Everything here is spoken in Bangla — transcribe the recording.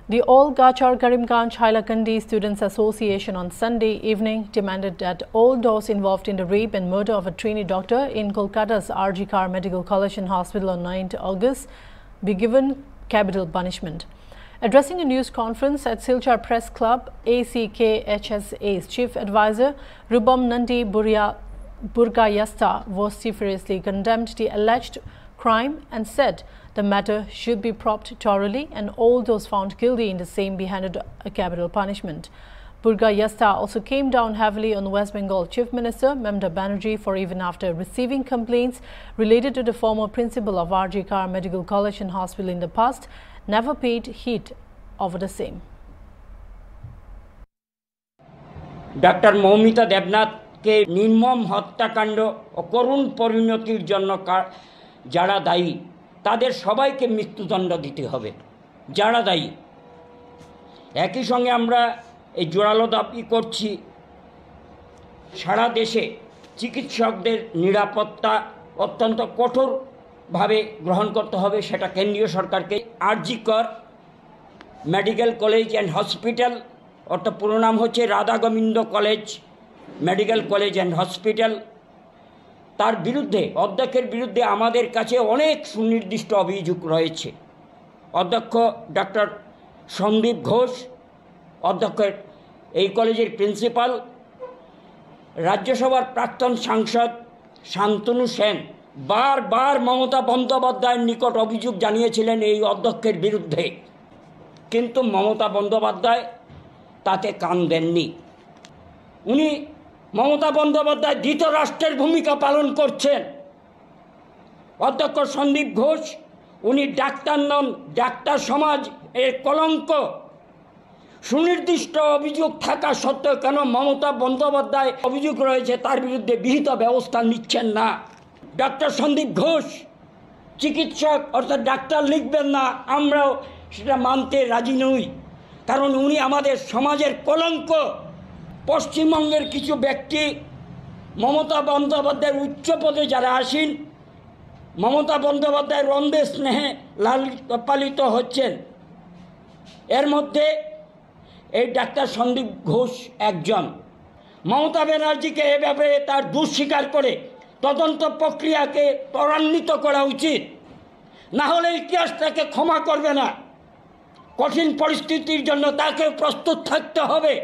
The All Gachar Karimganj Hailakandi Students Association on Sunday evening demanded that all those involved in the rape and murder of a trainee doctor in Kolkata's RG Kar Medical College and Hospital on 9th August be given capital punishment. Addressing a news conference at Silchar Press Club, ACKHSA's Chief Advisor Rubam Nandi Burgayasta vociferously condemned the alleged crime and said the matter should be probed thoroughly and all those found guilty in the same be handed a capital punishment. Burgayasta also came down heavily on West Bengal Chief Minister Mamata Banerjee for even after receiving complaints related to the former principal of RG Kar Medical College and Hospital in the past, never paid heed over the same. Dr. Moumita দেবনাথকে নির্মম হত্যাকাণ্ড ও করুণ পরিণতির জন্য যারা দায়ী তাদের সবাইকে মৃত্যুদণ্ড দিতে হবে যারা দায়ী। একই সঙ্গে আমরা এই জোরালো দাবি করছি সারা দেশে চিকিৎসকদের নিরাপত্তা অত্যন্ত কঠোরভাবে গ্রহণ করতে হবে, সেটা কেন্দ্রীয় সরকারকে। আরজি কর মেডিকেল কলেজ অ্যান্ড হসপিটাল অর্থাৎ পুরো নাম হচ্ছে Radha Gobinda college medical college and hospital, তার বিরুদ্ধে অধ্যক্ষের বিরুদ্ধে আমাদের কাছে অনেক সুনির্দিষ্ট অভিযোগ রয়েছে। অধ্যক্ষ ডক্টর সন্দীপ ঘোষ, অধ্যক্ষের এই কলেজের প্রিন্সিপাল, রাজ্যসভার প্রাক্তন সাংসদ শান্তনু সেন বারবার মমতা বন্দ্যোপাধ্যায়ের নিকট অভিযোগ জানিয়েছিলেন এই অধ্যক্ষের বিরুদ্ধে, কিন্তু মমতা বন্দ্যোপাধ্যায় তাতে কান দেননি। উনি মমতা বন্দ্যোপাধ্যায় ধৃতরাষ্ট্রের ভূমিকা পালন করছেন। অধ্যক্ষ সন্দীপ ঘোষ উনি ডাক্তার নন, ডাক্তার সমাজ এর কলঙ্ক। সুনির্দিষ্ট অভিযোগ থাকা সত্ত্বেও কেন মমতা বন্দ্যোপাধ্যায় অভিযোগ রয়েছে তার বিরুদ্ধে বিহিত ব্যবস্থা নিচ্ছেন না? ডক্টর সন্দীপ ঘোষ চিকিৎসক অর্থাৎ ডাক্তার লিখবেন না, আমরাও সেটা মানতে রাজি নই, কারণ উনি আমাদের সমাজের কলঙ্ক। পশ্চিমবঙ্গের কিছু ব্যক্তি মমতা বন্দ্যোপাধ্যায়ের উচ্চ পদে যারা আসেন, মমতা বন্দ্যোপাধ্যায়ের রন্ধে স্নেহে লালিত পালিত হচ্ছেন, এর মধ্যে এই ডাক্তার সন্দীপ ঘোষ একজন। মমতা ব্যানার্জিকে এ ব্যাপারে তার দোষ স্বীকার করে তদন্ত প্রক্রিয়াকে ত্বরান্বিত করা উচিত, না হলে ইতিহাস তাকে ক্ষমা করবে না। কঠিন পরিস্থিতির জন্য তাকে প্রস্তুত থাকতে হবে।